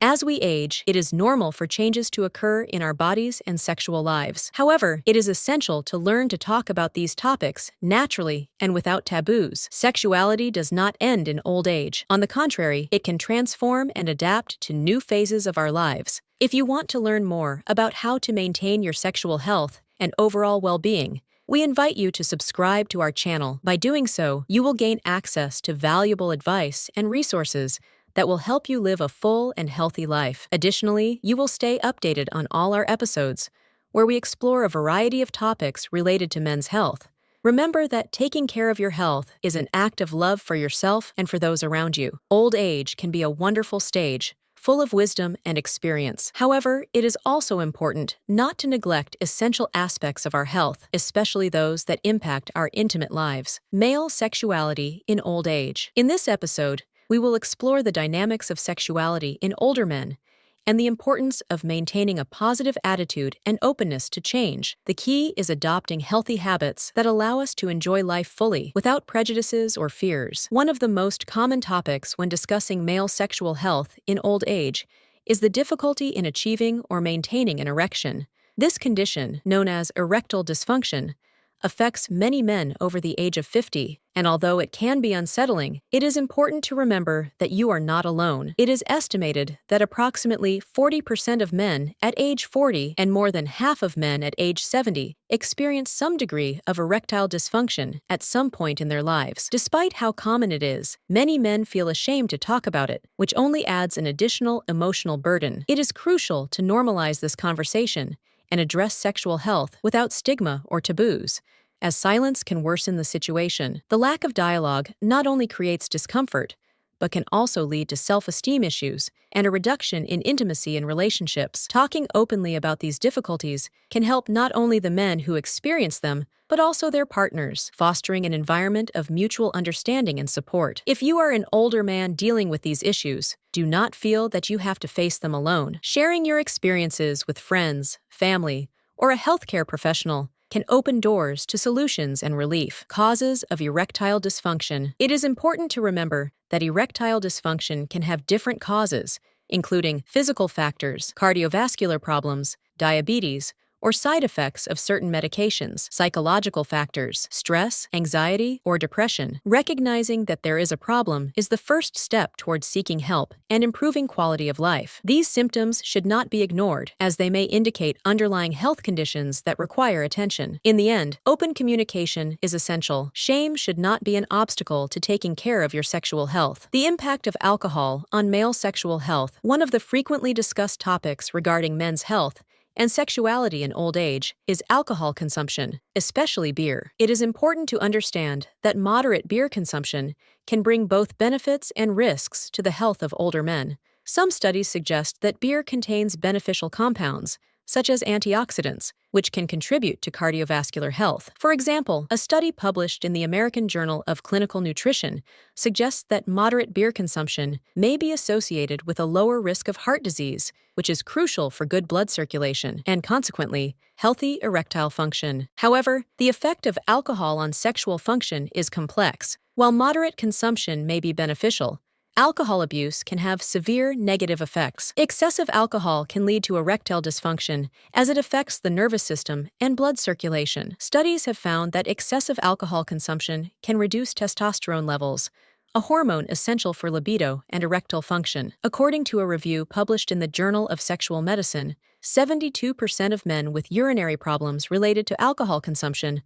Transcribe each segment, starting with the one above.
As we age, it is normal for changes to occur in our bodies and sexual lives. However, it is essential to learn to talk about these topics naturally and without taboos. Sexuality does not end in old age. On the contrary, it can transform and adapt to new phases of our lives. If you want to learn more about how to maintain your sexual health and overall well-being, we invite you to subscribe to our channel. By doing so, you will gain access to valuable advice and resources that will help you live a full and healthy life. Additionally, you will stay updated on all our episodes, where we explore a variety of topics related to men's health. Remember that taking care of your health is an act of love for yourself and for those around you. Old age can be a wonderful stage, full of wisdom and experience. However, it is also important not to neglect essential aspects of our health, especially those that impact our intimate lives. Male sexuality in old age. In this episode, we will explore the dynamics of sexuality in older men and the importance of maintaining a positive attitude and openness to change. The key is adopting healthy habits that allow us to enjoy life fully, without prejudices or fears. One of the most common topics when discussing male sexual health in old age is the difficulty in achieving or maintaining an erection. This condition, known as erectile dysfunction, affects many men over the age of 50, and although it can be unsettling, it is important to remember that you are not alone. It is estimated that approximately 40% of men at age 40 and more than half of men at age 70 experience some degree of erectile dysfunction at some point in their lives. Despite how common it is, many men feel ashamed to talk about it, which only adds an additional emotional burden. It is crucial to normalize this conversation and address sexual health without stigma or taboos, as silence can worsen the situation. The lack of dialogue not only creates discomfort, but can also lead to self-esteem issues and a reduction in intimacy in relationships. Talking openly about these difficulties can help not only the men who experience them, but also their partners, fostering an environment of mutual understanding and support. If you are an older man dealing with these issues, do not feel that you have to face them alone. Sharing your experiences with friends, family, or a healthcare professional can open doors to solutions and relief. Causes of erectile dysfunction. It is important to remember that erectile dysfunction can have different causes, including physical factors, cardiovascular problems, diabetes, or side effects of certain medications, psychological factors, stress, anxiety, or depression. Recognizing that there is a problem is the first step towards seeking help and improving quality of life. These symptoms should not be ignored, as they may indicate underlying health conditions that require attention. In the end, open communication is essential. Shame should not be an obstacle to taking care of your sexual health. The impact of alcohol on male sexual health. One of the frequently discussed topics regarding men's health and sexuality in old age is alcohol consumption, especially beer. It is important to understand that moderate beer consumption can bring both benefits and risks to the health of older men. Some studies suggest that beer contains beneficial compounds, such as antioxidants, which can contribute to cardiovascular health. For example, a study published in the American Journal of Clinical Nutrition suggests that moderate beer consumption may be associated with a lower risk of heart disease, which is crucial for good blood circulation and, consequently, healthy erectile function. However, the effect of alcohol on sexual function is complex. While moderate consumption may be beneficial, alcohol abuse can have severe negative effects. Excessive alcohol can lead to erectile dysfunction as it affects the nervous system and blood circulation. Studies have found that excessive alcohol consumption can reduce testosterone levels, a hormone essential for libido and erectile function. According to a review published in the Journal of Sexual Medicine, 72% of men with urinary problems related to alcohol consumption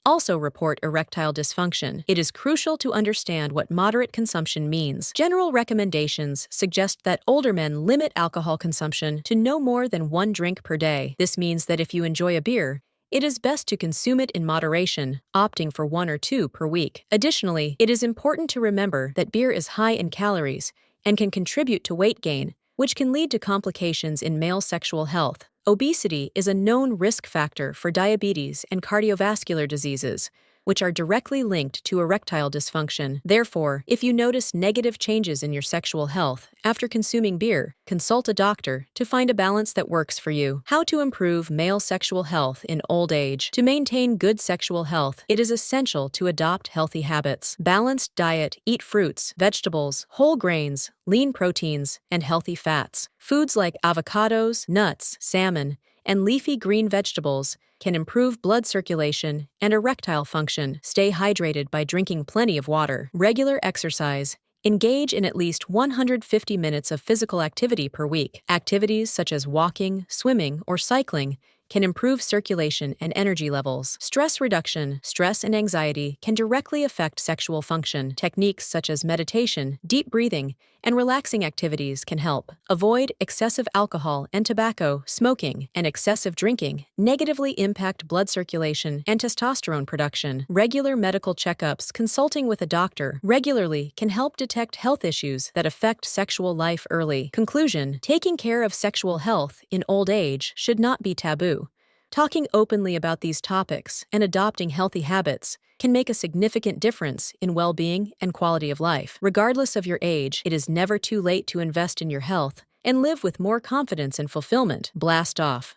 also report erectile dysfunction. It is crucial to understand what moderate consumption means. General recommendations suggest that older men limit alcohol consumption to no more than 1 drink per day. This means that if you enjoy a beer, it is best to consume it in moderation, opting for 1 or 2 per week. Additionally, it is important to remember that beer is high in calories and can contribute to weight gain, which can lead to complications in male sexual health. Obesity is a known risk factor for diabetes and cardiovascular diseases, which are directly linked to erectile dysfunction. Therefore, if you notice negative changes in your sexual health after consuming beer, consult a doctor to find a balance that works for you. How to improve male sexual health in old age. To maintain good sexual health, it is essential to adopt healthy habits. Balanced diet: eat fruits, vegetables, whole grains, lean proteins, and healthy fats. Foods like avocados, nuts, salmon, and leafy green vegetables can improve blood circulation and erectile function. Stay hydrated by drinking plenty of water. Regular exercise: engage in at least 150 minutes of physical activity per week. Activities such as walking, swimming, or cycling can improve circulation and energy levels. Stress reduction: stress and anxiety can directly affect sexual function. Techniques such as meditation, deep breathing, and relaxing activities can help. Avoid excessive alcohol and tobacco. Smoking and excessive drinking negatively impact blood circulation and testosterone production. Regular medical checkups: consulting with a doctor regularly can help detect health issues that affect sexual life early. Conclusion: taking care of sexual health in old age should not be taboo. Talking openly about these topics and adopting healthy habits can make a significant difference in well-being and quality of life. Regardless of your age, it is never too late to invest in your health and live with more confidence and fulfillment. Blast off.